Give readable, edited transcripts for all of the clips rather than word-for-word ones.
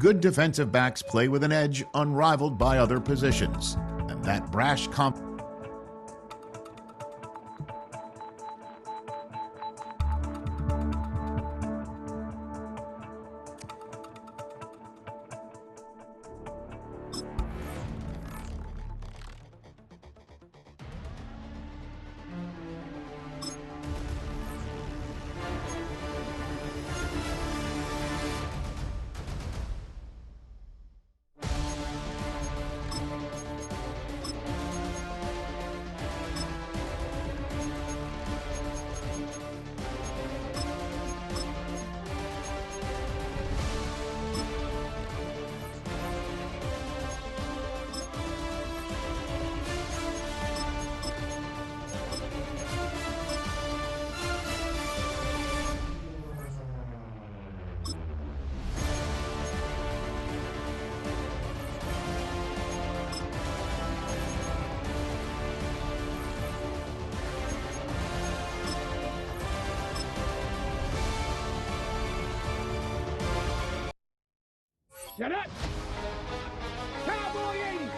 Good defensive backs play with an edge unrivaled by other positions, and that brash Shut up! Cowboy 80!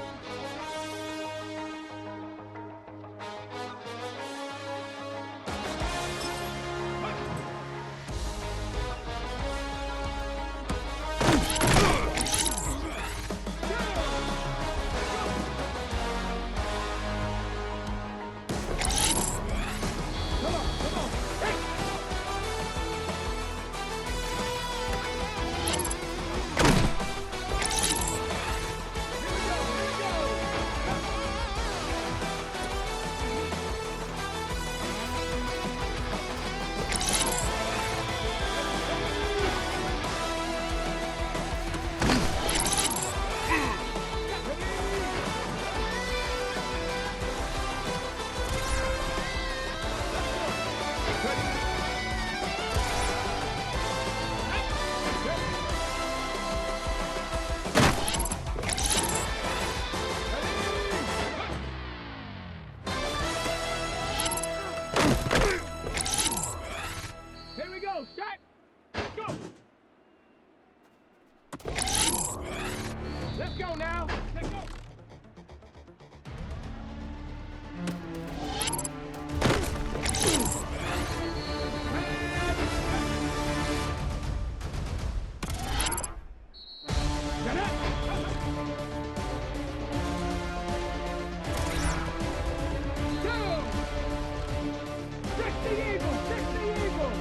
Here we go, shot! Go! Let's go now! Let's go! Shut up! Go! Fix the eagle! Fix the eagle!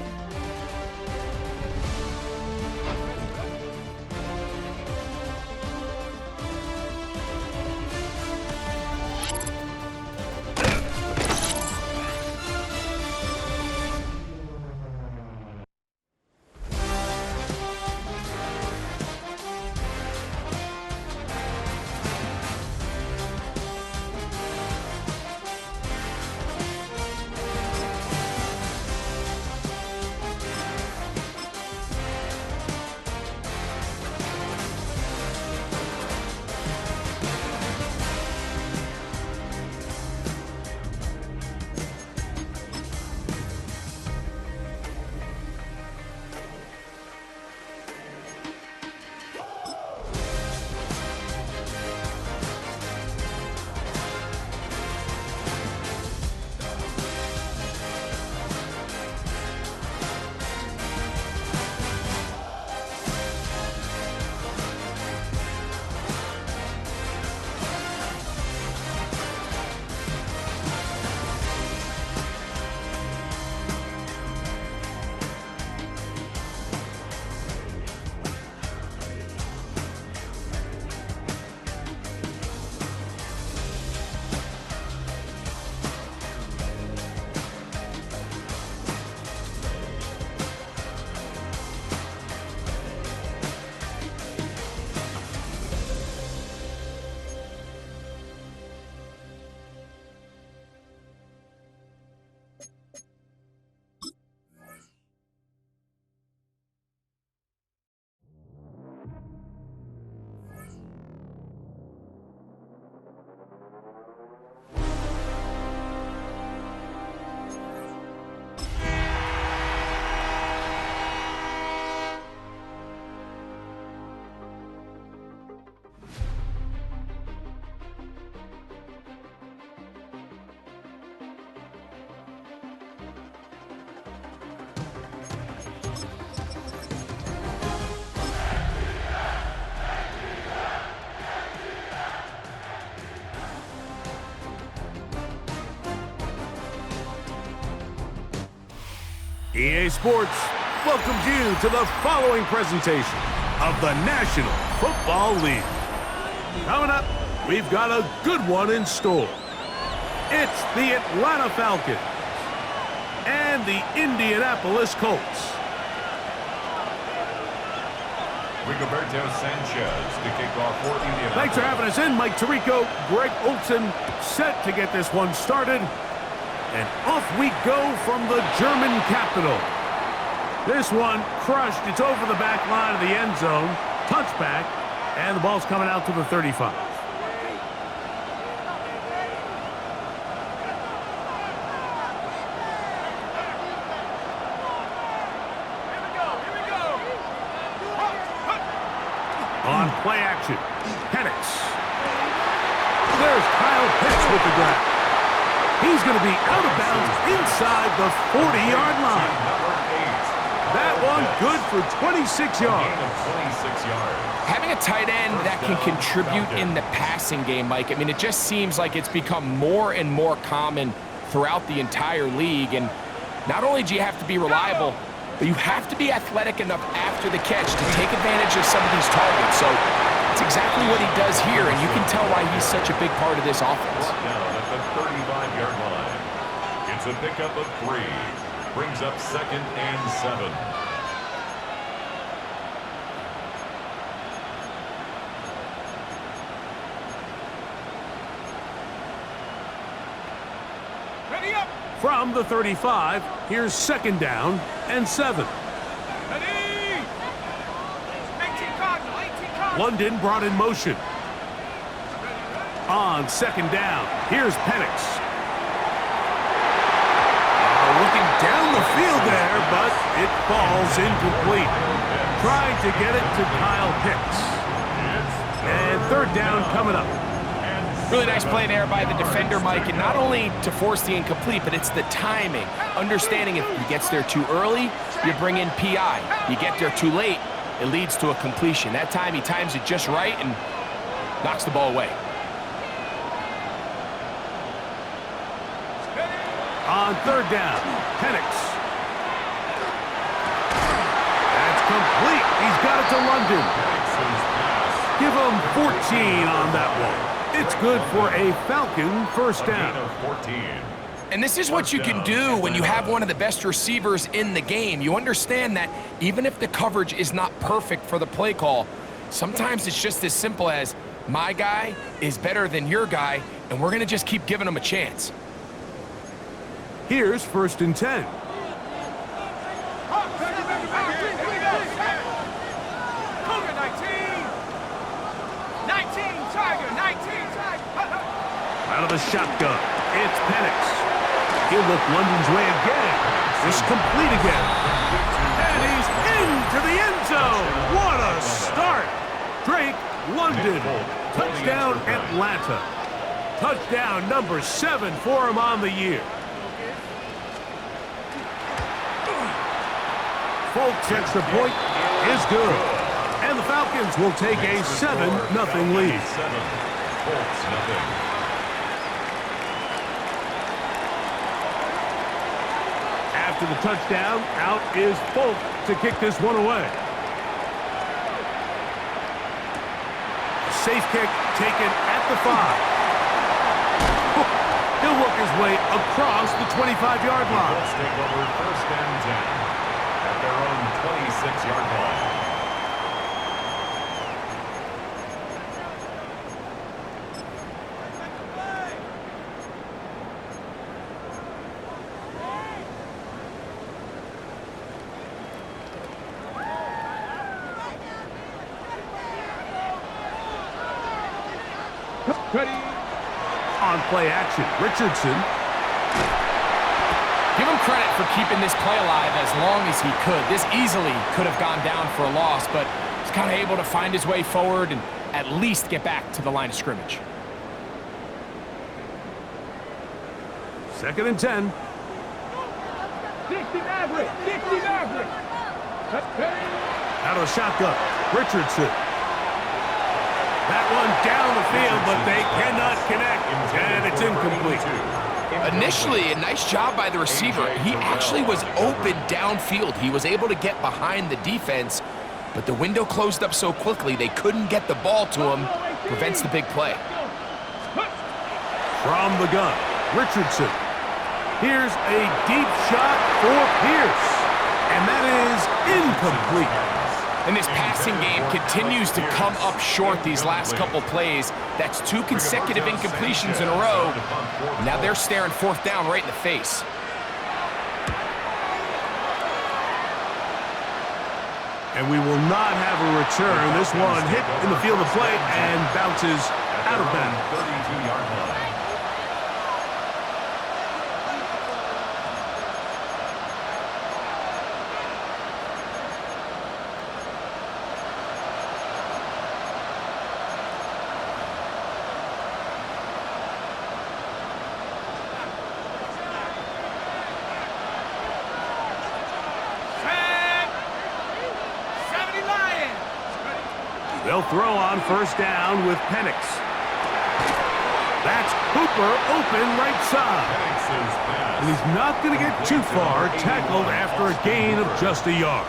EA Sports welcomes you to the following presentation of the National Football League. Coming up, we've got a good one in store. It's the Atlanta Falcons and the Indianapolis Colts. Rigoberto Sanchez to kick off for Indianapolis. Thanks for having us in, Mike Tirico. Greg Olson set to get this one started. And off we go from the German capital. This one crushed. It's over the back line of the end zone. Touchback. And the ball's coming out to the 35. On play action, Penix. There's Kyle Pitts with the grab. He's going to be out of bounds inside the 40-yard line. That one good for 26 yards. Having a tight end that can contribute in the passing game, Mike, I mean, it just seems like it's become more and more common throughout the entire league. And not only do you have to be reliable, but you have to be athletic enough after the catch to take advantage of some of these targets. So it's exactly what he does here, and you can tell why he's such a big part of this offense. Down at the 35-yard line. It's a pickup of 3. Brings up 2nd and 7. Ready up. From the 35, here's 2nd down and 7. Ready. 18 Cardinal, 18 Cardinal. London brought in motion. On 2nd down, here's Penix. Looking down the field there, but it falls incomplete. Trying to get it to Kyle Pitts. And 3rd down coming up. Really nice play there by the defender, Mike, and not only to force the incomplete, but it's the timing. Understanding if he gets there too early, you bring in PI. You get there too late, it leads to a completion. That time he times it just right and knocks the ball away. On 3rd down, Penix. That's complete. He's got it to London. Give him 14 on that one. It's good for a Falcon 1st down. And this is what you can do when you have one of the best receivers in the game. You understand that even if the coverage is not perfect for the play call, sometimes it's just as simple as my guy is better than your guy, and we're going to just keep giving him a chance. Here's 1st and 10. Cougar 19. 19 Tiger, 19 Tiger. Out of the shotgun, it's Penix. He'll look London's way again. It's complete again. And he's into the end zone. What a start. Drake London. Touchdown Atlanta. Touchdown number 7 for him on the year. Folks' extra point is good. And the Falcons will take a 7-0 lead. 7, Colts 0. After the touchdown, out is Folk to kick this one away. Safe kick taken at the 5. He'll work his way across the 25-yard line. Colts take over 1st and 10 at their own 26-yard line. Ready. On play action, Richardson. Give him credit for keeping this play alive as long as he could. This easily could have gone down for a loss, but he's kind of able to find his way forward and at least get back to the line of scrimmage. 2nd and 10. 60 Maverick. 60 Maverick. Out of the shotgun, Richardson. That one down the field, but they cannot connect, and it's incomplete. Initially, a nice job by the receiver. He actually was open downfield. He was able to get behind the defense, but the window closed up so quickly they couldn't get the ball to him. Prevents the big play. From the gun, Richardson. Here's a deep shot for Pierce, and that is incomplete. And this passing game continues to come up short these last couple plays. That's 2 consecutive incompletions in a row. Now they're staring 4th down right in the face. And we will not have a return. This one hit in the field of play and bounces out of bounds. 32-yard line. They'll throw on 1st down with Penix. That's Cooper open right side. And he's not going to get too far, tackled after a gain of just a yard.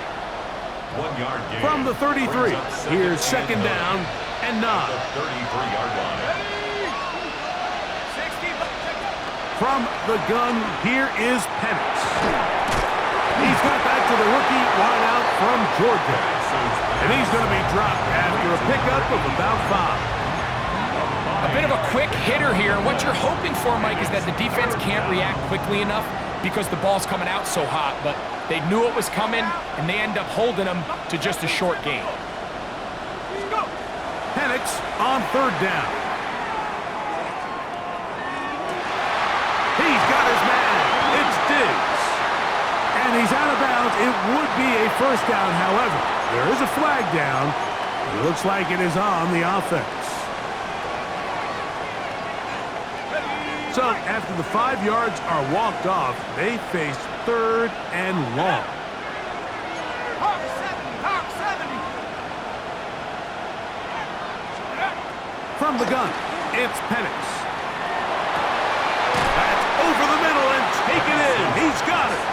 1 yard gain. From the 33, here's 2nd down and 9. 33-yard line. From the gun, here is Penix. He's got back to the rookie wideout from Georgia. And he's going to be dropped after a pickup of about 5. A bit of a quick hitter here. What you're hoping for, Mike, is that the defense can't react quickly enough because the ball's coming out so hot. But they knew it was coming, and they end up holding them to just a short gain. Penix on 3rd down. He's got his man. It's Diggs. And he's out of bounds. It would be a 1st down, however. There is a flag down. It looks like it is on the offense. So after the 5 yards are walked off, they face 3rd and long. From the gun, it's Penix. That's over the middle and taken in. He's got it.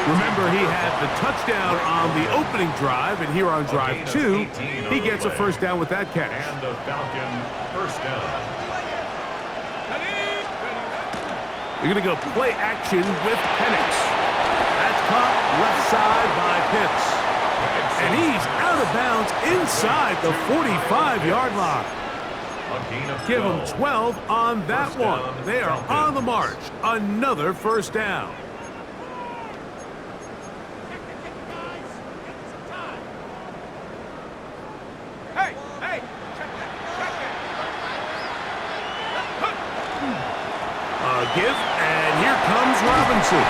Remember, he had the touchdown on the opening drive, and here on drive 2, he gets a 1st down with that catch. And the Falcon 1st down. They're going to go play action with Penix. That's caught left side by Pitts. And he's out of bounds inside the 45-yard line. Give them 12 on that one. They are on the march. Another 1st down. Give, and here comes Robinson.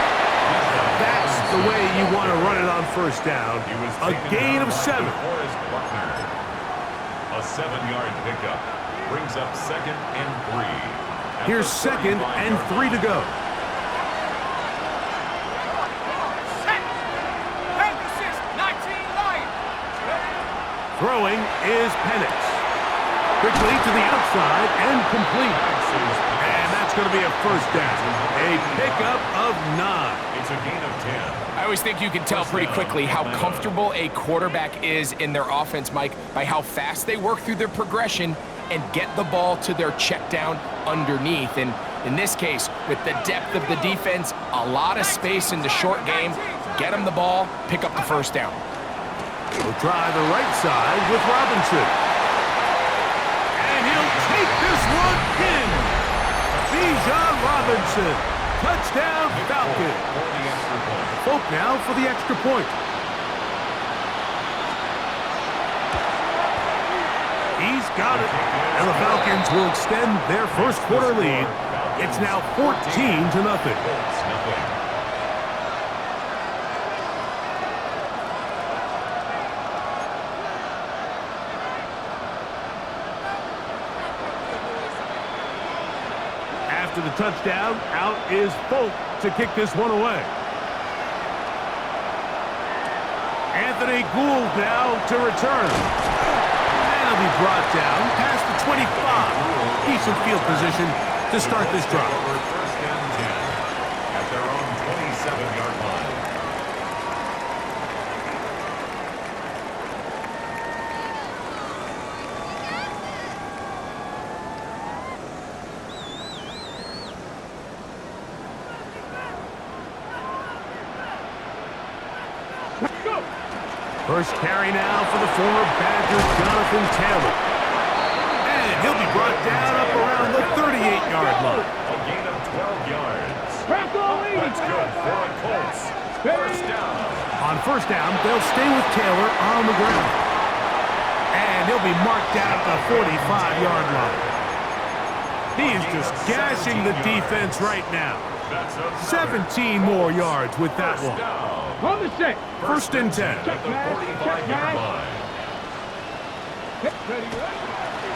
That's the way you want to run it on 1st down. A gain of 7. A 7-yard pickup brings up 2nd and 3. Here's 2nd and 3 to go. Throwing is Penix. Quickly to the outside and complete. And that's going to be a 1st down. A pickup of 9. It's a gain of 10. I always think you can tell pretty quickly how comfortable a quarterback is in their offense, Mike, by how fast they work through their progression and get the ball to their check down underneath. And in this case, with the depth of the defense, a lot of space in the short game, get them the ball, pick up the 1st down. We'll try the right side with Robinson. And he'll take this one in. Bijan Robinson. Touchdown, Falcon. Folk now for the extra point. He's got it. And the Falcons will extend their 1st quarter lead. It's now 14-0. After the touchdown, out is Folk to kick this one away. Anthony Gould now to return. And he'll be brought down past the 25. Decent field position to start this drive. First carry now for the former Badger, Jonathan Taylor. And he'll be brought down up around the 38-yard line. A gain of 12 yards. That's good for the Colts. First down. On first down, they'll stay with Taylor on the ground. And he'll be marked down at the 45-yard line. He is just gashing the defense right now. 17 more yards with that one. On the set. First and 10. At the 45-yard line.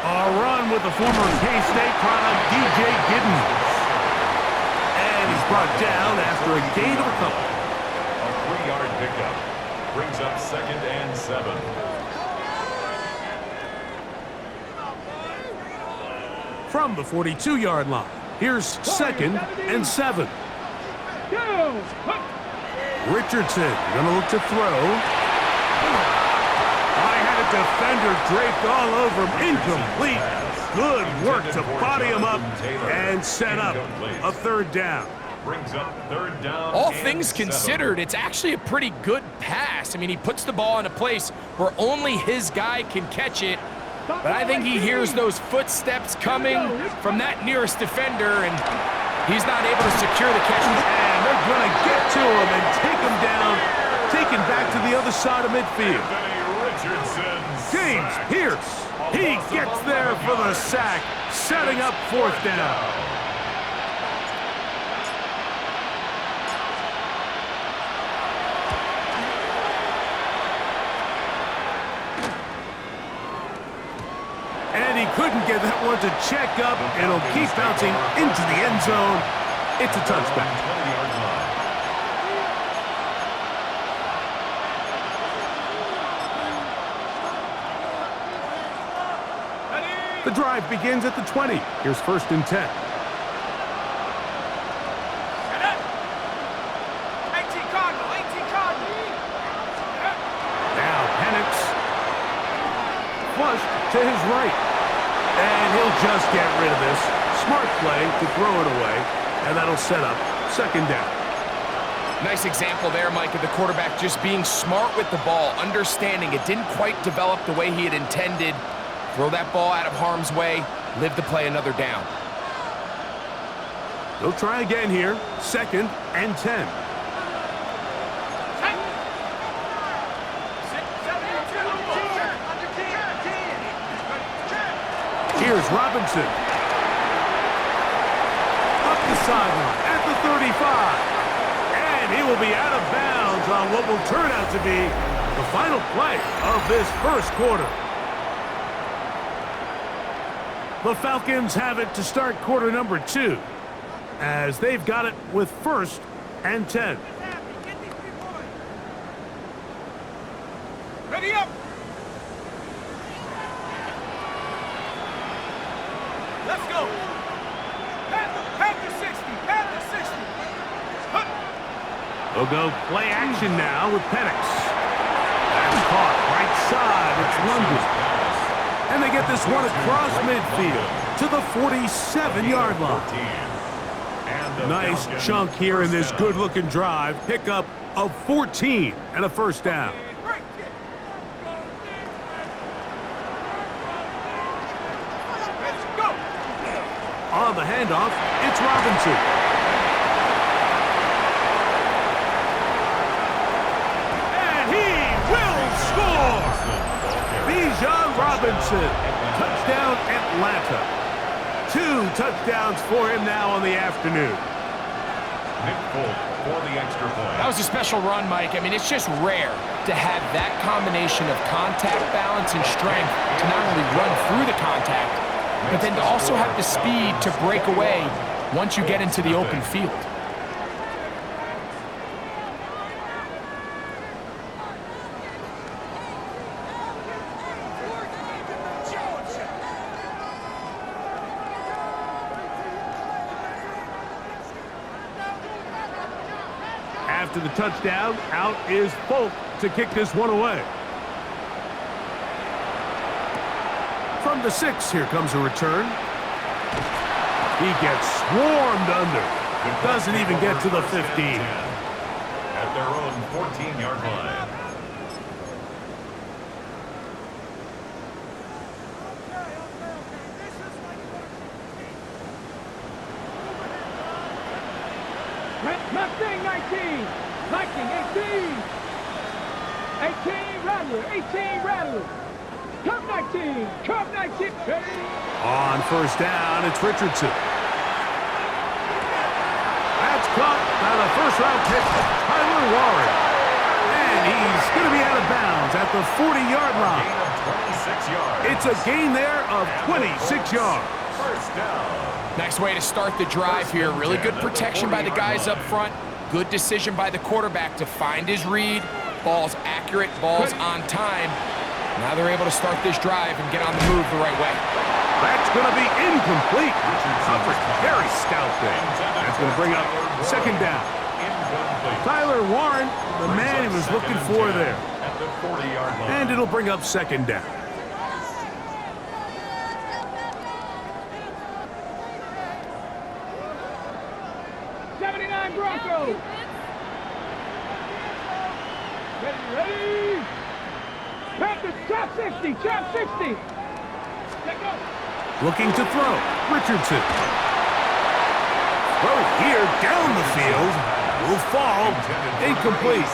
A run with the former K-State product, DJ Giddens. And he's brought down after a gain of a couple. A 3-yard pickup. Brings up 2nd and 7. From the 42-yard line, here's 2nd and 7. Richardson gonna look to throw. I had a defender draped all over him. Incomplete. Good work to body him up and set up a third down. Brings up 3rd down. All and things 7. considered, it's actually a pretty good pass. I mean, he puts the ball in a place where only his guy can catch it. But I think he hears those footsteps coming from that nearest defender, and he's not able to secure the catch. And they're going to get to him and take him down, take him back to the other side of midfield. Richardson. James Pierce, he gets there for the sack, setting up 4th down. And he couldn't get that one to check up, and it'll keep bouncing into the end zone. It's a touchback. 20-yard line. The drive begins at the 20. Here's 1st and 10. 18 Cardinal, 18 Cardinal. Now Penix. Flush to his right. And he'll just get rid of this. Smart play to throw it away. And that'll set up 2nd down. Nice example there, Mike, of the quarterback just being smart with the ball, understanding it didn't quite develop the way he had intended. Throw that ball out of harm's way, live to play another down. They'll try again here. 2nd and 10. Here's Robinson. Up the sideline at the 35. And he will be out of bounds on what will turn out to be the final play of this first quarter. The Falcons have it to start quarter number 2, as they've got it with 1st and 10. Ready up. Let's go. Panther 60. Panther 60. Hup. They'll go play action now with Penix. That's caught right side. It's London. And they get this one across midfield to the 47-yard line. Nice chunk here in this good-looking drive. Pickup of 14 and a 1st down. Go. On the handoff, it's Robinson. And he will score! Bijan Robinson, touchdown Atlanta. 2 touchdowns for him now on the afternoon. Nick Folk for the extra point. That was a special run, Mike. I mean, it's just rare to have that combination of contact balance and strength to not only run through the contact, but then to also have the speed to break away once you get into the open field. After the touchdown, out is Folk to kick this one away. From the 6, here comes a return. He gets swarmed under. Doesn't even get to the 15. At their own 14-yard line. Mustang 19. Viking 18. 18 Rattler. 18 Rattler. Cub 19. Cub 19. On first down, it's Richardson. That's caught by the first-round pick, Tyler Warren. And he's going to be out of bounds at the 40-yard line. 26 yards. It's a gain there of 26 yards. First down. Nice way to start the drive here. Really good protection by the guys up front. Good decision by the quarterback to find his read. Ball's accurate, ball's on time. Now they're able to start this drive and get on the move the right way. That's going to be incomplete. Coverage very stout there. That's going to bring up second down. Tyler Warren, the man he was looking for there. At the 40-yard line. And it'll bring up second down. Broncos. Ready. Panthers, top 60, top 60. Let go. Looking to throw. Richardson. Throw here down the field. Will fall. Incomplete.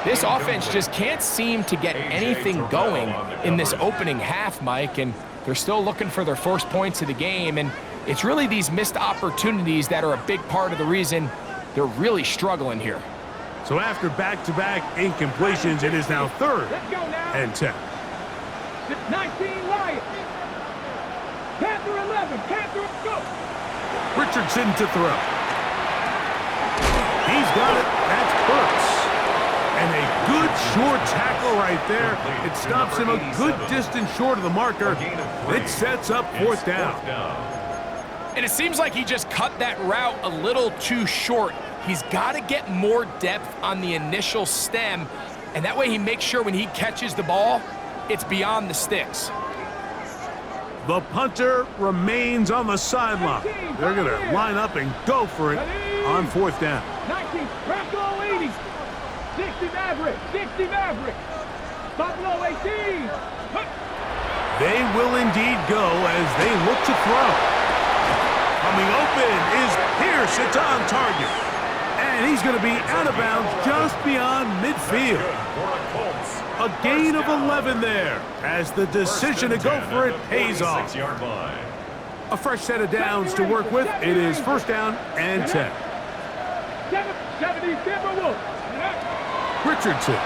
This offense just can't seem to get anything going in this opening half, Mike, and they're still looking for their first points of the game, and it's really these missed opportunities that are a big part of the reason they're really struggling here. So after back-to-back incompletions, it is now third and 10. 19 Lions. Panther 11. Panther, go. Richardson to throw. He's got it. That's Burks. And a good short tackle right there. It stops him a good distance short of the marker. It sets up fourth down. And it seems like he just cut that route a little too short. He's got to get more depth on the initial stem, and that way he makes sure when he catches the ball, it's beyond the sticks. The punter remains on the sideline. They're going to line up and go for it on fourth down. 19, Bronco 80. 60 Maverick, 60 Maverick. Buffalo 18. They will indeed go as they look to throw. Coming open is Pierce. It's on target. And he's going to be out of bounds just beyond midfield. A gain of 11 there as the decision to go for it pays off. A fresh set of downs to work with. It is first down and 10. 70 Timberwolves. Richardson.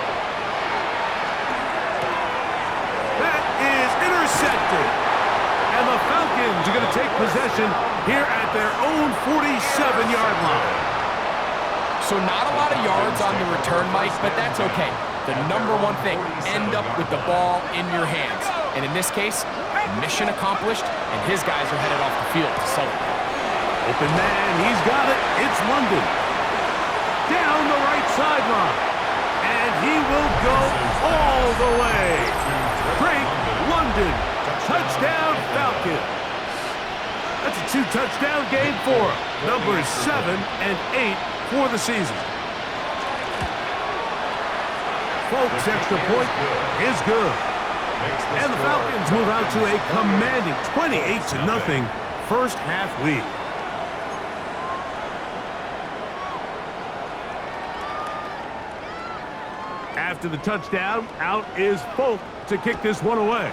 That is intercepted. And the Falcons are going to take possession here at their own 47-yard line. So not a lot of yards on the return, Mike, but that's okay. The number one thing, end up with the ball in your hands. And in this case, mission accomplished, and his guys are headed off the field to celebrate. Open man, he's got it. It's London. Down the right sideline. And he will go all the way. Drake London. Touchdown Falcons. That's a 2-touchdown game for him. Numbers 7 and 8 for the season. Folks, extra point is good. And the Falcons move out to a commanding 28-0 first half lead. After the touchdown, out is Folk to kick this one away.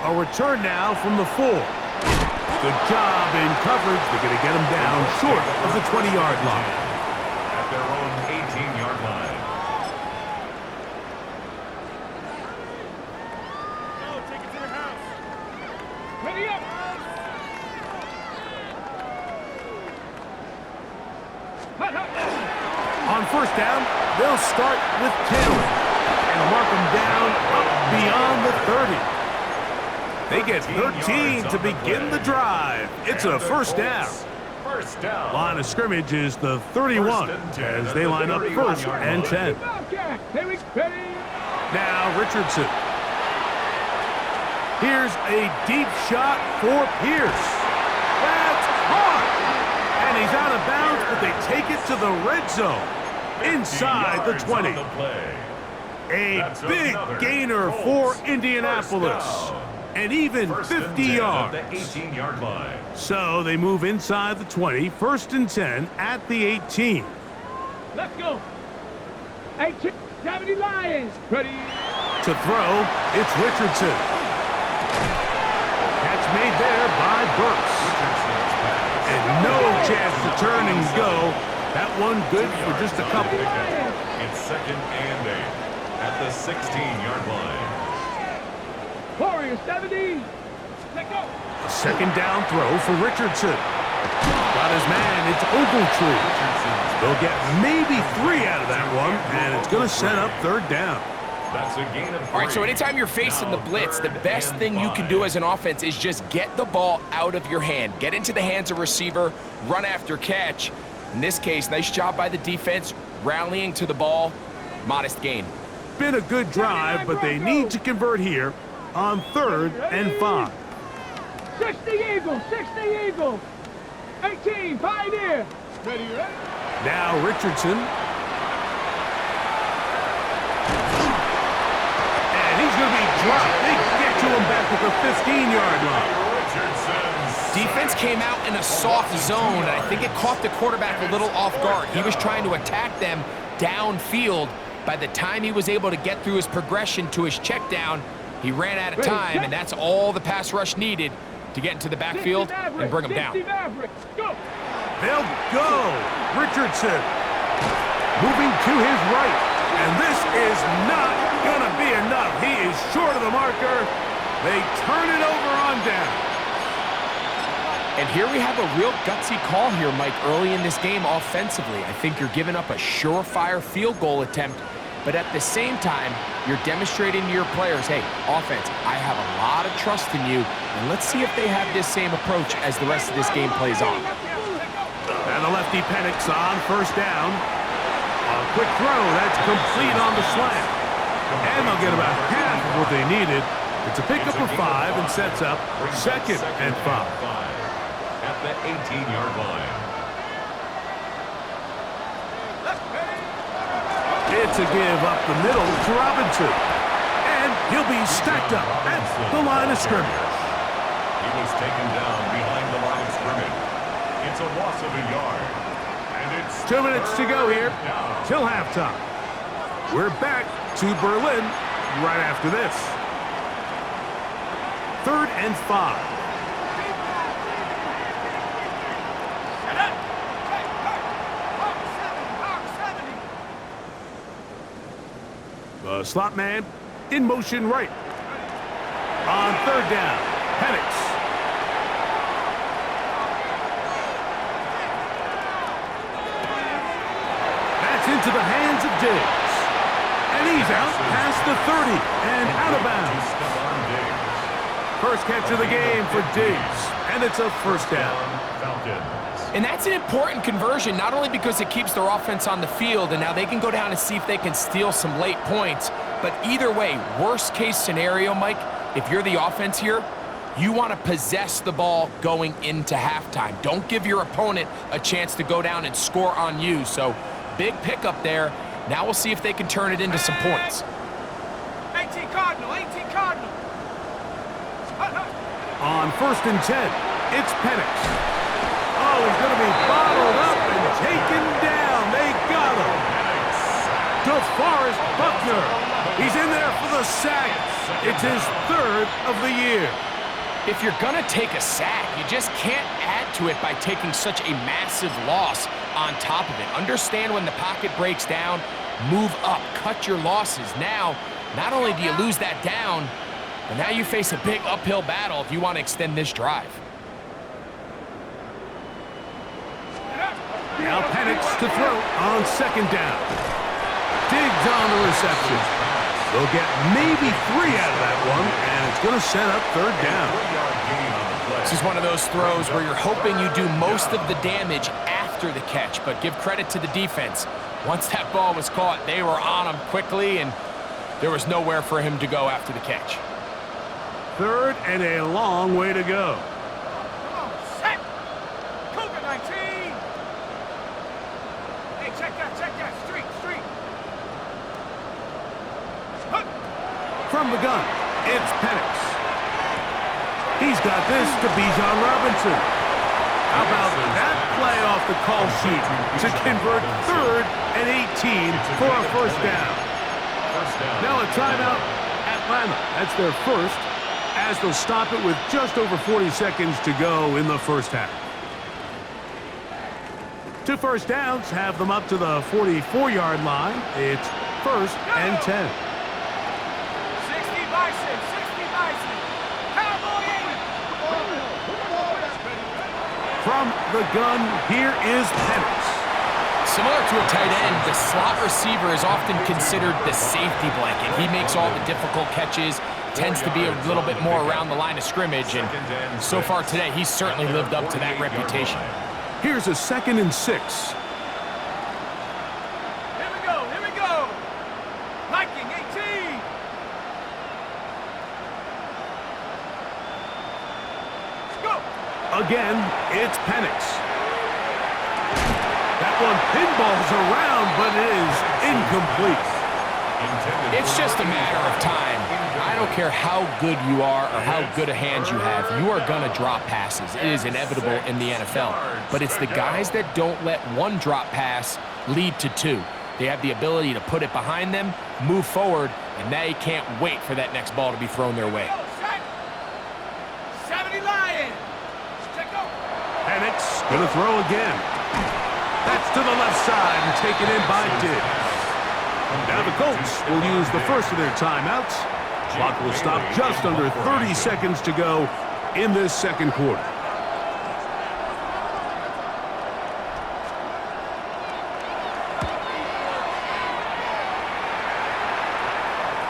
A return now from the 4. Good job in coverage. They're going to get him down short of the 20-yard line. At their own 18-yard line. Take it to your house. Ready up. On first down, they'll start with Taylor and mark him down up beyond the 30. They get 13 to begin the drive. It's a first down. First down. Line of scrimmage is the 31 as they line up first and 10. Now Richardson. Here's a deep shot for Pierce. That's caught. And he's out of bounds, but they take it to the red zone. Inside the 20. A big gainer for Indianapolis. and even First 50 and 10 yards. at the 18-yard line. So they move inside the 20, first and 10 at the 18. Let's go. 18, 70 Lions. Ready. To throw, it's Richardson. Catch made there by Burks. Richardson's pass. And no chance to turn and go. That one good for just a couple. It's second and 8 at the 16-yard line. Warriors, 70. Let go. A second down throw for Richardson. Got his man, it's Ogletree. They'll get maybe 3 out of that one, and it's going to set up third down. That's a gain of 3. All right, so anytime you're facing the blitz, the best thing you can do as an offense is just get the ball out of your hand. Get into the hands of receiver, run after catch. In this case, nice job by the defense, rallying to the ball. Modest gain. Been a good drive, but they need to convert here on 3rd and 5. 60 Eagles, 60 Eagles. 18, Pioneer. Ready, ready. Now Richardson. And he's going to be dropped. They get to him back at the 15-yard line. Defense came out in a soft zone, and I think it caught the quarterback a little off guard. He was trying to attack them downfield. By the time he was able to get through his progression to his check down, he ran out of time, and that's all the pass rush needed to get into the backfield and bring him down. They'll go. Richardson moving to his right, and this is not going to be enough. He is short of the marker. They turn it over on down. And here we have a real gutsy call here, Mike, early in this game offensively. I think you're giving up a surefire field goal attempt, but at the same time, you're demonstrating to your players, hey, offense, I have a lot of trust in you, and let's see if they have this same approach as the rest of this game plays on. And the lefty Penix on first down. A quick throw, that's complete on the slant. And they'll get about half of what they needed. It's a pickup of 5 and sets up 2nd and 5. At the 18-yard line. It's a give up the middle to Robinson. And he'll be stacked up at the line of scrimmage. He was taken down behind the line of scrimmage. It's a loss of a yard. And it's 2 minutes to go here till halftime. We're back to Berlin right after this. 3rd and 5. The slot man in motion right. On 3rd down, Penix. That's into the hands of Diggs. And he's out past the 30 and out of bounds. First catch of the game for Diggs. And it's a first down. And that's an important conversion, not only because it keeps their offense on the field, and now they can go down and see if they can steal some late points, but either way, worst case scenario, Mike, if you're the offense here, you want to possess the ball going into halftime. Don't give your opponent a chance to go down and score on you. So big pickup there. Now we'll see if they can turn it into some points. 18 Cardinal, 18 Cardinal. On 1st and 10, it's Penix. Oh, he's going to be bottled up and taken down. They got him. DeForest Buckner. He's in there for the sack. It's his 3rd of the year. If you're going to take a sack, you just can't add to it by taking such a massive loss on top of it. Understand when the pocket breaks down, move up, cut your losses. Now, not only do you lose that down, but now you face a big uphill battle if you want to extend this drive. Now Penix to throw on 2nd down. Diggs on the reception. They'll get maybe 3 out of that one, and it's going to set up 3rd down. This is one of those throws where you're hoping you do most of the damage after the catch, but give credit to the defense. Once that ball was caught, they were on him quickly, and there was nowhere for him to go after the catch. 3rd and a long way to go. Set. Cougar 19. Hey, check that, street. From the gun, it's Penix. He's got this to Bijan Robinson. How about that play off the call sheet to convert 3rd and 18 for a first down. Now a timeout, Atlanta. That's their first, as they'll stop it with just over 40 seconds to go in the first half. 2 first downs have them up to the 44-yard line. It's 1st and 10. 60 Bison, 60 Bison. Cowboy 80. From the gun, here is Penix. Similar to a tight end, the slot receiver is often considered the safety blanket. He makes all the difficult catches, tends to be a little bit more around the line of scrimmage, and so far today, he's certainly lived up to that reputation. Here's a 2nd and 6. Here we go, here we go. Viking 18. Let's go. Again, it's Penix. That one pinballs around, but it is incomplete. It's just a matter of time. I don't care how good you are or how good a hand you have, you are going to drop passes. It is inevitable in the NFL. But it's the guys that don't let one drop pass lead to 2. They have the ability to put it behind them, move forward, and they can't wait for that next ball to be thrown their way. 70 Lions. Check go. Penix going to throw again. That's to the left side and taken in by Diggs. Now the Colts will use the first of their timeouts. Clock will stop just under 30 seconds to go in this second quarter.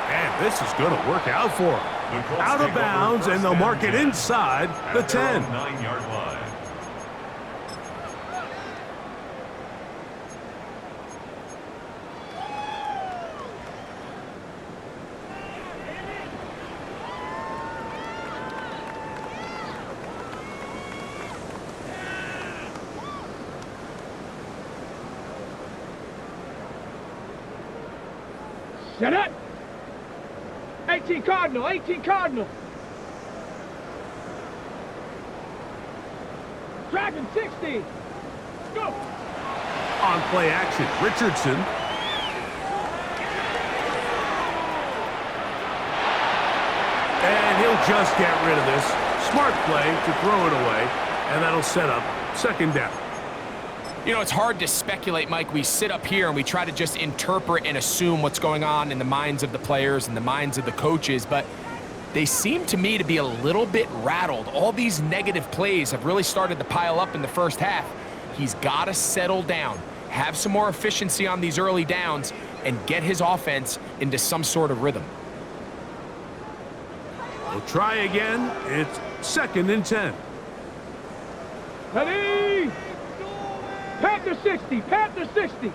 And this is going to work out for them. Out of bounds, and they'll mark it inside the 10. 9-yard line. Set up. 18 Cardinal, 18 Cardinal. Dragon 60. Go. On play action, Richardson. And he'll just get rid of this. Smart play to throw it away, and that'll set up 2nd down. You know, it's hard to speculate, Mike. We sit up here and we try to just interpret and assume what's going on in the minds of the players and the minds of the coaches, but they seem to me to be a little bit rattled. All these negative plays have really started to pile up in the first half. He's got to settle down, have some more efficiency on these early downs, and get his offense into some sort of rhythm. We'll try again. It's 2nd and 10. Ready. Panther 60, Panther 60.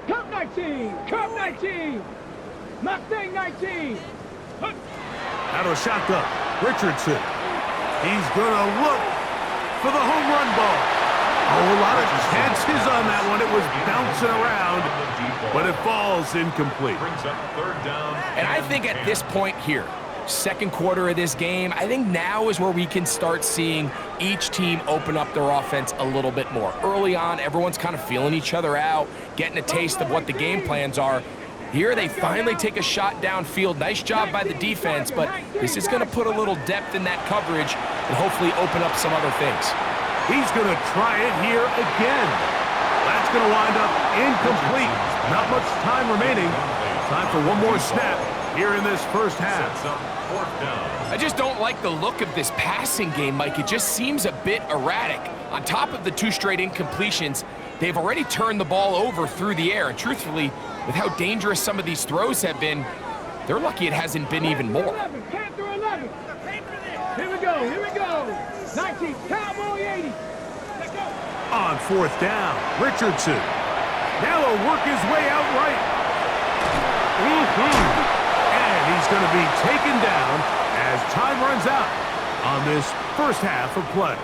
Cup 19, Cup 19. Mustang 19. Out of a shotgun, Richardson. He's going to look for the home run ball. Oh, a lot of chances on that one. It was bouncing around, but it falls incomplete. Brings up 3rd down. And I think at this point here, second quarter of this game, I think now is where we can start seeing each team open up their offense a little bit more. Early on, everyone's kind of feeling each other out, getting a taste of what the game plans are. Here they finally take a shot downfield. Nice job by the defense, but this is going to put a little depth in that coverage and hopefully open up some other things. He's going to try it here again. That's going to wind up incomplete. Not much time remaining. Time for one more snap here in this first half. I just don't like the look of this passing game, Mike. It just seems a bit erratic. On top of the 2 straight incompletions, they've already turned the ball over through the air. And truthfully, with how dangerous some of these throws have been, they're lucky it hasn't been even more. Panther 11. Here we go, here we go. 19, Cowboy 80. Let's go. On 4th down, Richardson. Now he'll work his way out right. And he's going to be taken down as time runs out on this first half of play.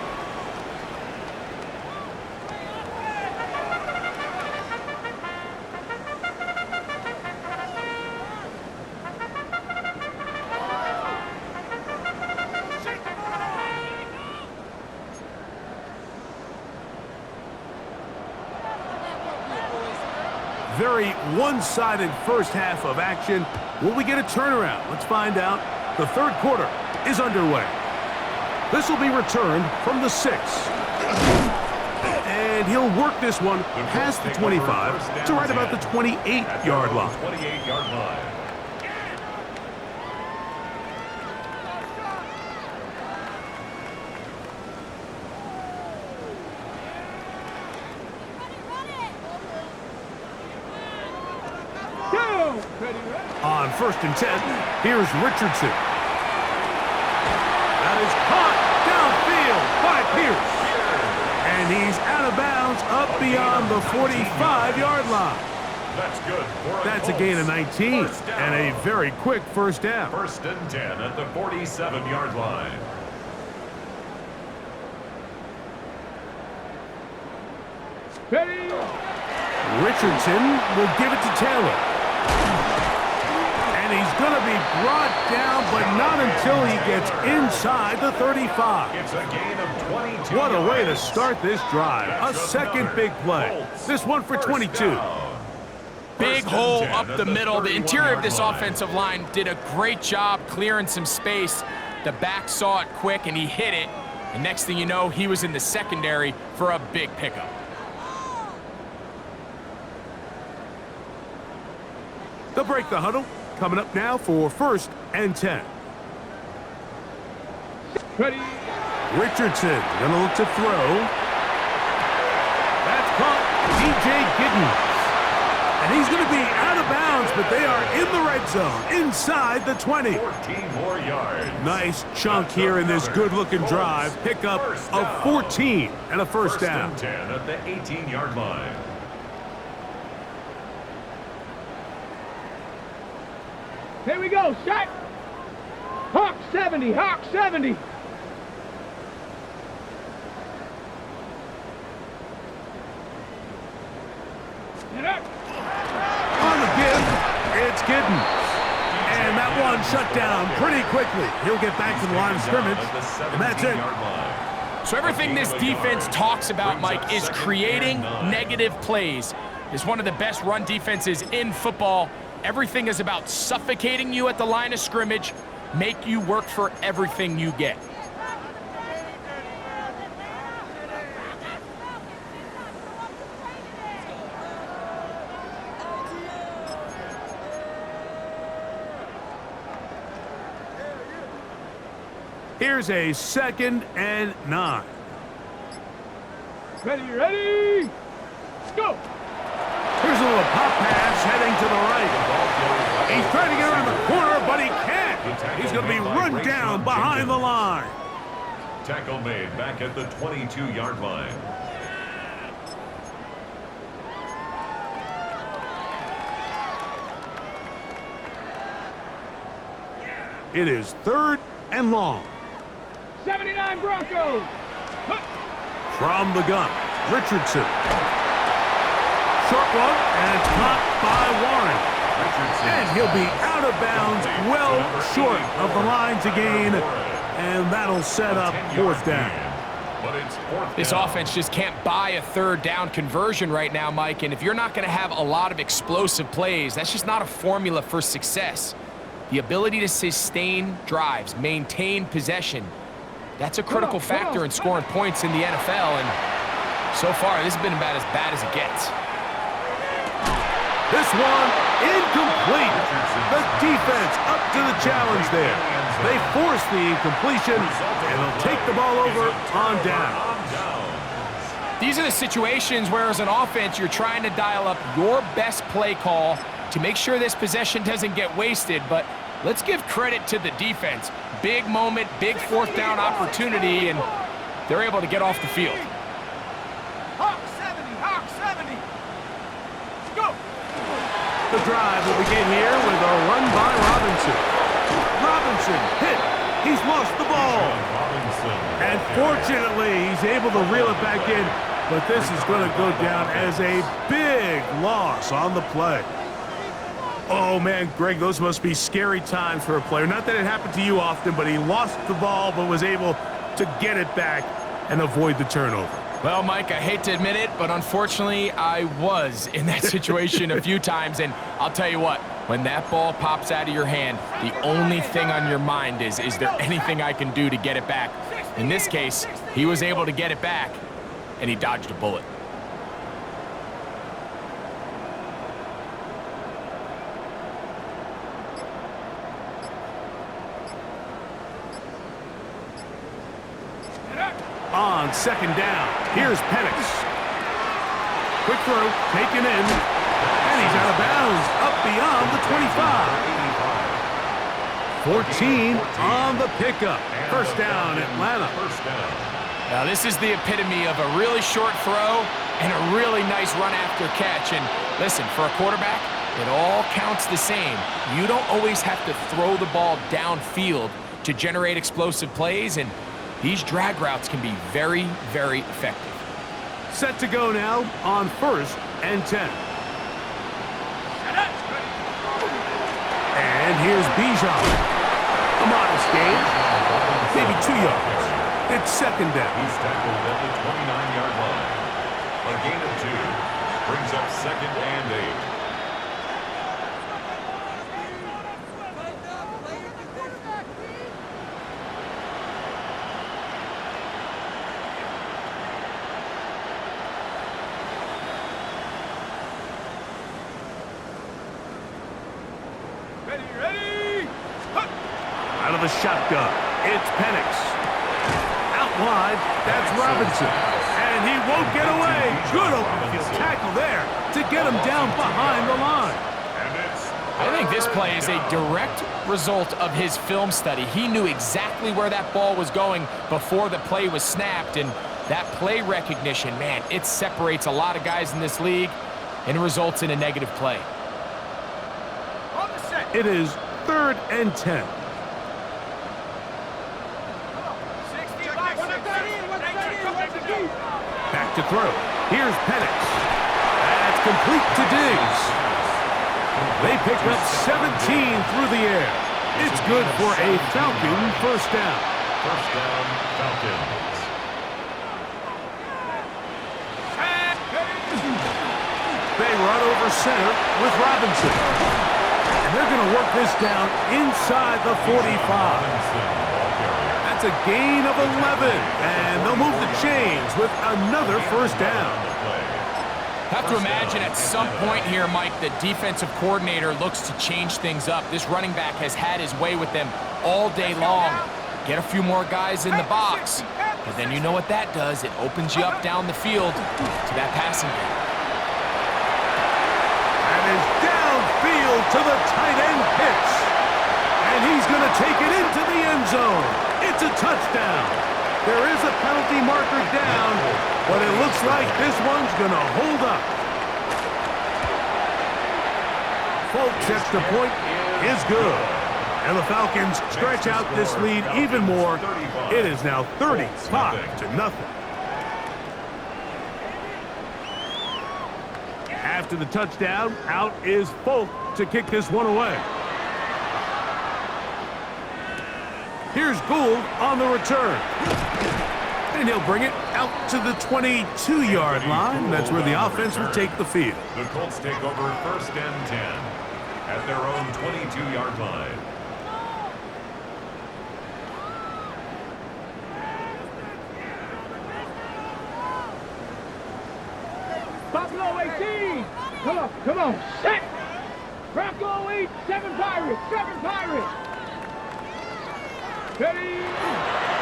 very one-sided first half of action. Will we get a turnaround? Let's find out. The third quarter is underway. This will be returned from the 6. And he'll work this one past the 25 to right about the 28-yard line. 28-yard line. On 1st and 10, here's Richardson. That is caught downfield by Pierce. And he's out of bounds up beyond the 45-yard line. That's good. That's a gain of 19 and a very quick first down. 1st and 10 at the 47-yard line. Ready? Richardson will give it to Taylor. And he's going to be brought down, but not until he gets inside the 35. It's a gain of 22. What a way to start this drive. A second big play. This one for 22. Big hole up the middle. The interior of this offensive line did a great job clearing some space. The back saw it quick, and he hit it. And next thing you know, he was in the secondary for a big pickup. They'll break the huddle. Coming up now for 1st and 10. Ready? Richardson gonna look to throw. That's caught. DJ Giddens. And he's gonna be out of bounds, but they are in the red zone, inside the 20. 14 more yards. Nice chunk here in this good-looking drive. Pickup of 14 and a first down. 1st and 10 at the 18-yard line. Here we go, set. Hawk 70, Hawk 70. Get up. On the give, it's Giddens. And that one shut down pretty quickly. He'll get back to the line of scrimmage, and that's it. So everything this defense talks about, Mike, is creating negative plays. It's one of the best run defenses in football. Everything is about suffocating you at the line of scrimmage, make you work for everything you get. Here's a 2nd and 9. Ready, ready. Go. Here's a little pop pass heading to the right. He's trying to get around the corner, but he can't. He's going to be run down behind the line. Tackle made back at the 22-yard line. It is 3rd and long. 79 Broncos. From the gun, Richardson. Short one, and it's caught by Warren. And he'll be out of bounds, well short of the line to gain, and that'll set up 4th down. This offense just can't buy a 3rd down conversion right now, Mike, and if you're not going to have a lot of explosive plays, that's just not a formula for success. The ability to sustain drives, maintain possession, that's a critical factor in scoring points in the NFL, and so far this has been about as bad as it gets. This one incomplete. The defense up to the challenge there. They force the incompletion, and they'll take the ball over on down. These are the situations where, as an offense, you're trying to dial up your best play call to make sure this possession doesn't get wasted, but let's give credit to the defense. Big moment, big 4th down opportunity, and they're able to get off the field. Hawk 70, Hawk 70. Go. The drive will begin here with a run by Robinson. Robinson hit. He's lost the ball. And fortunately, he's able to reel it back in, but this is going to go down as a big loss on the play. Oh, man, Greg, those must be scary times for a player. Not that it happened to you often, but he lost the ball but was able to get it back and avoid the turnover. Well, Mike, I hate to admit it, but unfortunately, I was in that situation a few times, and I'll tell you what, when that ball pops out of your hand, the only thing on your mind is there anything I can do to get it back? In this case, he was able to get it back, and he dodged a bullet. On second down, here's Penix. Quick throw, taken in, and he's out of bounds, up beyond the 25. 14 on the pickup. First down, Atlanta. Now, this is the epitome of a really short throw and a really nice run after catch. And listen, for a quarterback, it all counts the same. You don't always have to throw the ball downfield to generate explosive plays, and these drag routes can be very, very effective. Set to go now on 1st and 10. And here's Bijan. A modest gain, maybe 2 yards. It's second down. He's tackled at the 29-yard line. A gain of 2 brings up 2nd and 8. Out of the shotgun, it's Penix. Out wide, that's Robinson. And he won't get away. Good open field tackle there to get him down behind the line. I think this play is a direct result of his film study. He knew exactly where that ball was going before the play was snapped, and that play recognition, man, it separates a lot of guys in this league and results in a negative play. It is 3rd and 10. Back to throw. Here's Penix. That's complete to Diggs. They pick up 17 through the air. It's good for a Falcon first down. First down, Falcons. They run over center with Robinson. And they're going to work this down inside the 45. That's a gain of 11, and they'll move the chains with another first down. Have to imagine at some point here, Mike, the defensive coordinator looks to change things up. This running back has had his way with them all day long. Get a few more guys in the box, but then you know what that does. It opens you up down the field to that passing game. And is downfield to the tight end Pitts. And he's going to take it into the end zone. It's a touchdown. There is a penalty marker down, but it looks like this one's going to hold up. Folks, extra point is good. And the Falcons stretch out this lead even more. It is now 35-0. After the touchdown, out is Folk to kick this one away. Here's Gould on the return. And he'll bring it out to the 22-yard line. That's where the offense will take the field. The Colts take over 1st and 10 at their own 22-yard line. Buffalo 18. Come on. Set. Bronco 8. 7 Pirates. 7 Pirates. Ready.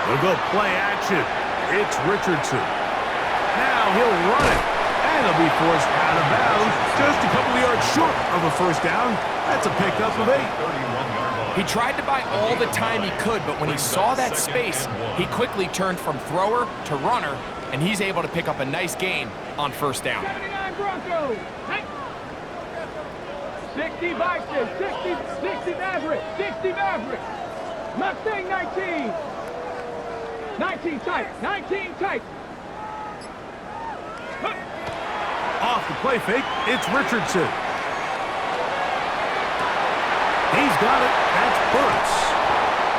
We'll go play action. It's Richardson. Now he'll run it. And he'll be forced out of bounds. Just a couple of yards short of a first down. That's a pickup of 8. He tried to buy all the time he could, but when he saw that space, he quickly turned from thrower to runner, and he's able to pick up a nice gain on first down. 79 Broncos. 60 Vikings. 60 Mavericks. 60 Mavericks. Mustang 19. 19 tight. 19 tight. Off the play fake, it's Richardson. He's got it. That's Burks.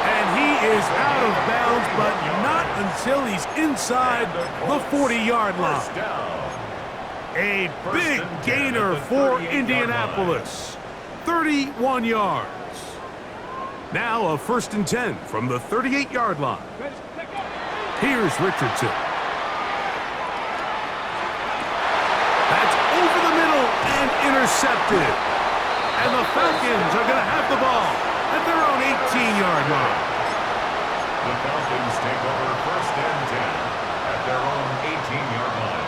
And he is out of bounds, but not until he's inside the 40-yard line. First down. A big gainer for Indianapolis. 31 yards. Now a 1st and 10 from the 38-yard line. Here's Richardson. That's over the middle and intercepted. And the Falcons are going to have the ball at their own 18-yard line. The Falcons take over 1st and 10 at their own 18-yard line.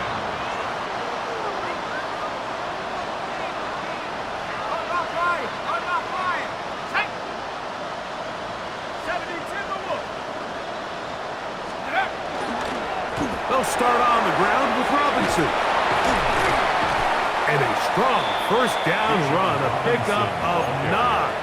They'll start on the ground with Robinson. And a strong 1st down run, a pickup of 9,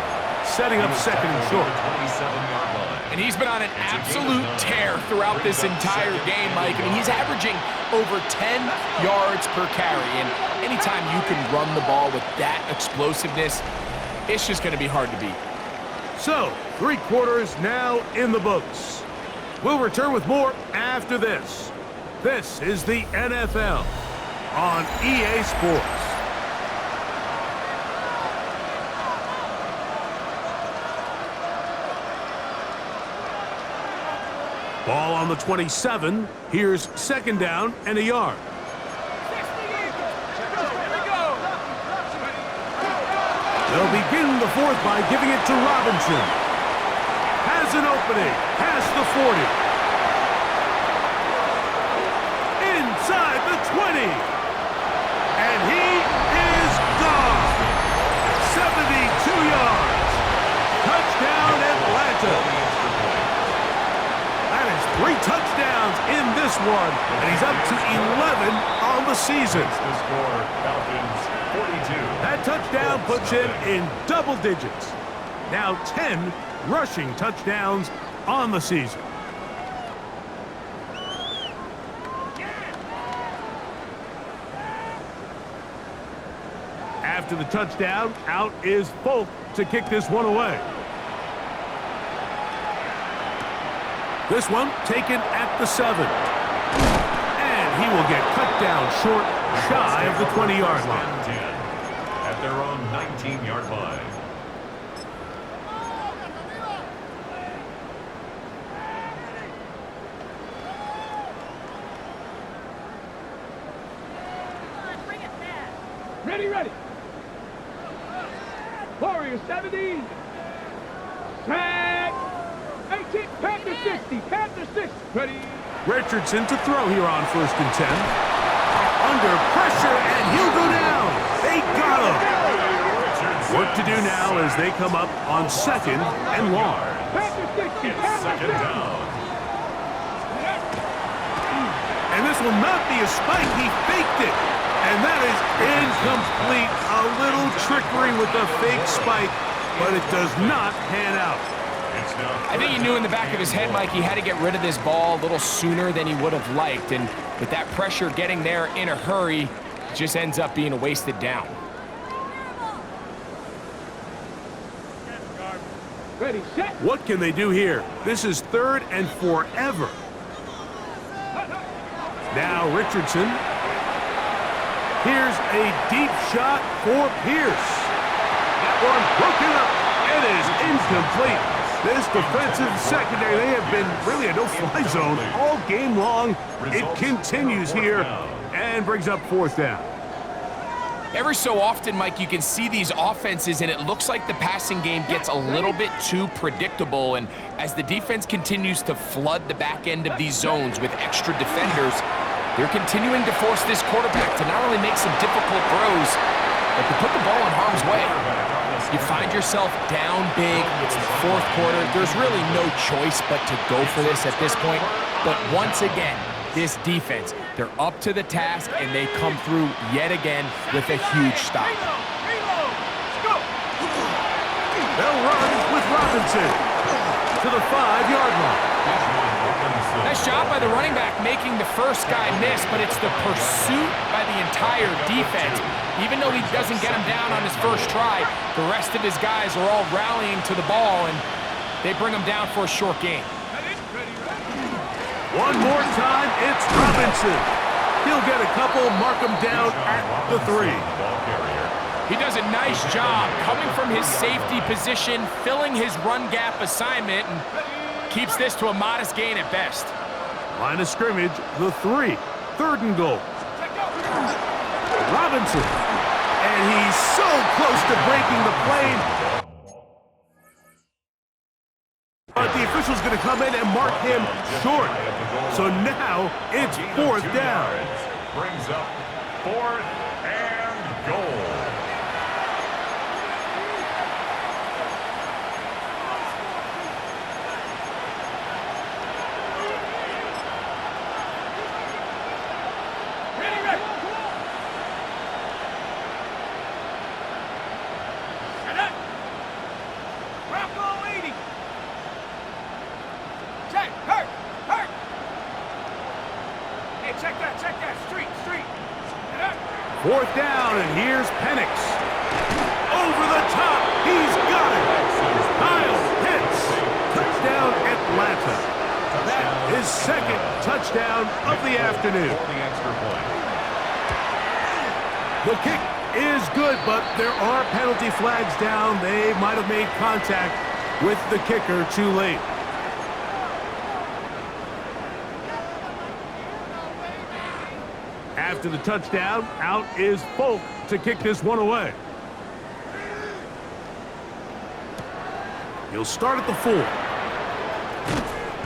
setting up 2nd and short. 27-yard line. And he's been on an absolute tear throughout this entire game, Mike. I mean, he's averaging over 10 yards per carry. And anytime you can run the ball with that explosiveness, it's just going to be hard to beat. So, 3 quarters now in the books. We'll return with more after this. This is the NFL on EA Sports. Ball on the 27. Here's 2nd down and a yard. They'll begin the 4th by giving it to Robinson. Has an opening past the 40. Inside the 20. And he is gone. 72 yards. Touchdown Atlanta. That is 3 touchdowns in this one. And he's up to 11 on the season. The score, Falcons 42. That touchdown puts him in double digits. Now 10 rushing touchdowns on the season. After the touchdown, out is Folk to kick this one away. This one taken at the 7. And he will get cut down short, shy of the 20-yard line. 10 at their own 19-yard line. Ready. Warriors 70. Sack. 18. Panther 60. Panther 60. Ready. Richardson to throw here on 1st and 10. Under pressure, and he'll go down. They got him. Work to do now as they come up on 2nd and long. Panther 60. Panther 2nd down. And this will not be a spike. He faked it. And that is incomplete. A little trickery with the fake spike, but it does not pan out. I think he knew in the back of his head, Mike, he had to get rid of this ball a little sooner than he would have liked. And with that pressure getting there in a hurry, it just ends up being a wasted down. Ready, set. What can they do here? This is 3rd and forever. Now Richardson. Here's a deep shot for Pierce. That one broken up. It is incomplete. This defensive secondary, they have been really a no-fly zone all game long. It continues here and brings up 4th down. Every so often, Mike, you can see these offenses, and it looks like the passing game gets a little bit too predictable. And as the defense continues to flood the back end of these zones with extra defenders, they're continuing to force this quarterback to not only make some difficult throws, but to put the ball in harm's way. You find yourself down big. It's the 4th quarter. There's really no choice but to go for this at this point. But once again, this defense, they're up to the task, and they come through yet again with a huge stop. They'll run with Robinson to the 5-yard line. Nice job by the running back making the first guy miss, but it's the pursuit by the entire defense. Even though he doesn't get him down on his first try, the rest of his guys are all rallying to the ball, and they bring him down for a short gain. One more time, it's Robinson. He'll get a couple, mark him down at the 3. He does a nice job coming from his safety position, filling his run gap assignment, and keeps this to a modest gain at best. Line of scrimmage, the 3. 3rd and goal. Robinson. And he's so close to breaking the play. But the official's going to come in and mark him short. So now it's 4th down. Brings up 4th and goal. Check that, street. 4th down, and here's Penix. Over the top, he's got it. Kyle Pitts, touchdown Atlanta. That is 2nd touchdown of the afternoon. The kick is good, but there are penalty flags down. They might have made contact with the kicker too late. After the touchdown, out is Folk to kick this one away. He'll start at the 4.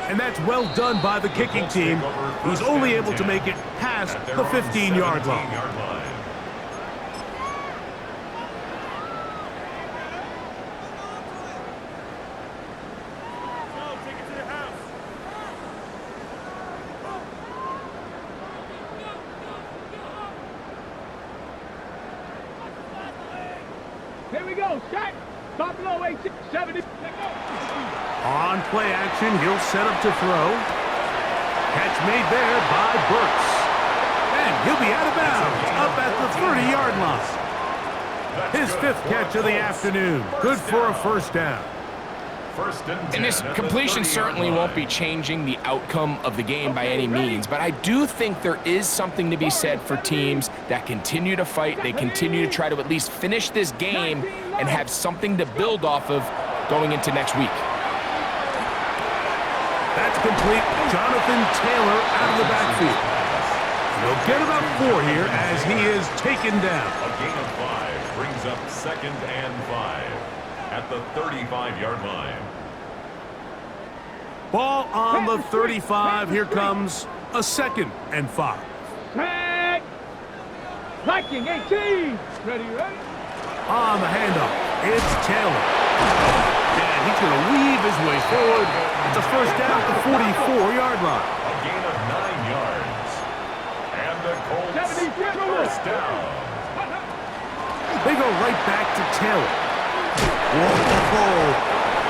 And that's well done by the kicking team, who's only able to make it past the 15-yard line. Here we go, set. Buffalo 70. On play action, he'll set up to throw. Catch made there by Burks. And he'll be out of bounds up at the 30-yard line. His 5th catch of the afternoon. Good for a 1st down. And this completion certainly won't be changing the outcome of the game by any means, but I do think there is something to be said for teams that continue to fight, they continue to try to at least finish this game and have something to build off of going into next week. That's complete. Jonathan Taylor out of the backfield. He'll get about 4 here as he is taken down. A gain of 5 brings up 2nd and 5 at the 35-yard line. Ball on the 35. Here comes a 2nd and 5. Set. Viking 18. Ready. On the handoff, it's Taylor. And he's going to weave his way forward. It's a 1st down at the 44-yard line. A gain of 9 yards. And the Colts 1st down. They go right back to Taylor. Whoa.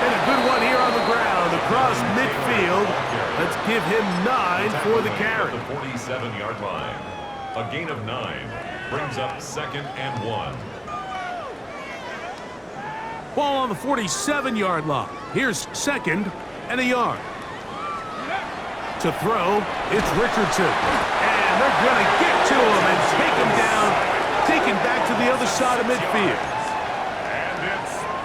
And a good one here on the ground across midfield. Let's give him 9 for the carry. The 47-yard line. A gain of 9 brings up 2nd and 1. Ball on the 47-yard line. Here's 2nd and a yard. To throw, it's Richardson. And they're going to get to him and take him down, taken back to the other side of midfield.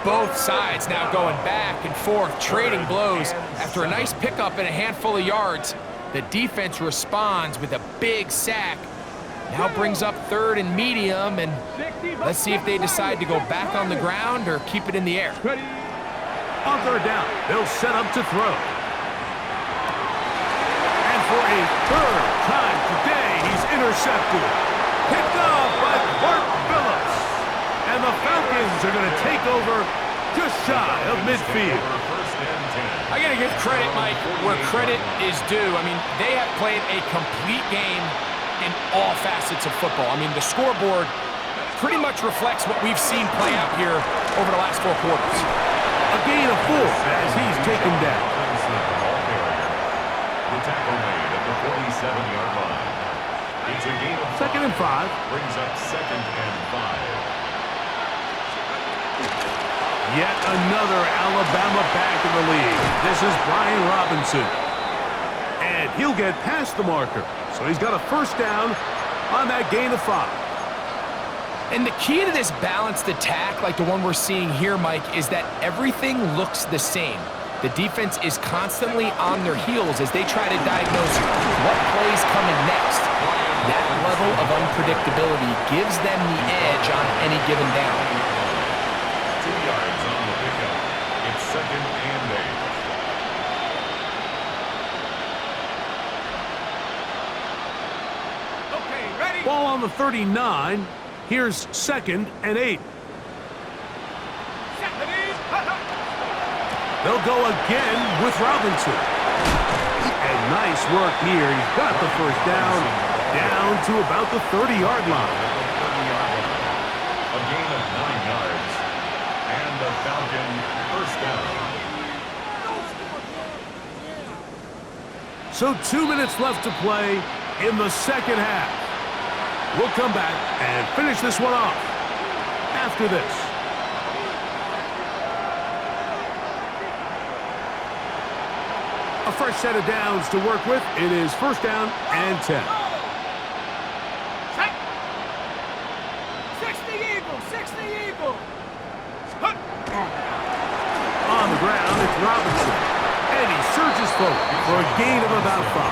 Both sides now going back and forth, trading blows. After a nice pickup and a handful of yards, the defense responds with a big sack. Now brings up 3rd and medium, and let's see if they decide to go back on the ground or keep it in the air. On 3rd down, they'll set up to throw. And for a 3rd time today, he's intercepted. Picked off by Bart Phillips. And the Falcons are going to take over just shy of midfield. I got to give credit, Mike, where credit is due. I mean, they have played a complete game in all facets of football. I mean, the scoreboard pretty much reflects what we've seen play out here over the last 4 quarters. A gain of 4 as he's taken down. The tackle made at the 47-yard line. It's a gain of 2nd and 5. Brings up 2nd and 5. Yet another Alabama back in the lead. This is Brian Robinson. And he'll get past the marker. So he's got a first down on that gain of 5. And the key to this balanced attack, like the one we're seeing here, Mike, is that everything looks the same. The defense is constantly on their heels as they try to diagnose what play's coming next. That level of unpredictability gives them the edge on any given down. 2 yards on the pickup. It's 2nd and 8. Okay, ready? Ball on the 39. Here's 2nd and 8. They'll go again with Robinson. And nice work here. He's got the first down to about the 30-yard line. A gain of 9 yards. And the Falcon first down. So 2 minutes left to play in the second half. We'll come back and finish this one off after this. A fresh set of downs to work with. It is first down and 10. 60 Eagles, 60 Eagles. On the ground, it's Robinson. And he surges forward for a gain of about 5.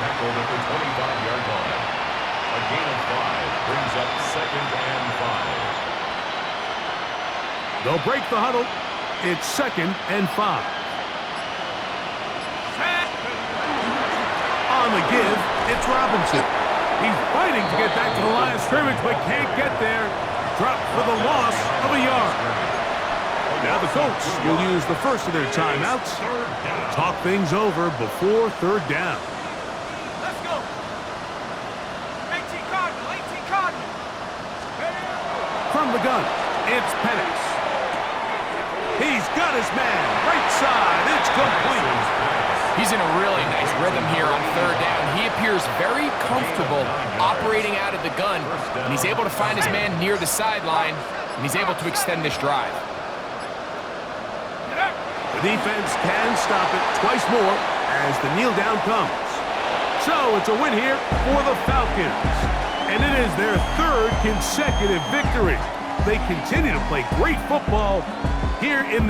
Tackled at the 25-yard line. A gain of 5 brings up 2nd and 5. They'll break the huddle. It's 2nd and 5. On the give, it's Robinson. He's fighting to get back to the line of scrimmage, but can't get there. Dropped for the loss of a yard. Now the Colts will use the first of their timeouts to talk things over before third down. Let's go. 18 Cardinal, 18 Cardinal. From the gun, it's Penix. He's got his man. Right side. It's complete. He's in a really nice rhythm here on third down. He appears very comfortable operating out of the gun, and he's able to find his man near the sideline, and he's able to extend this drive. The defense can stop it twice more as the kneel down comes. So it's a win here for the Falcons, and it is their 3rd consecutive victory. They continue to play great football here in the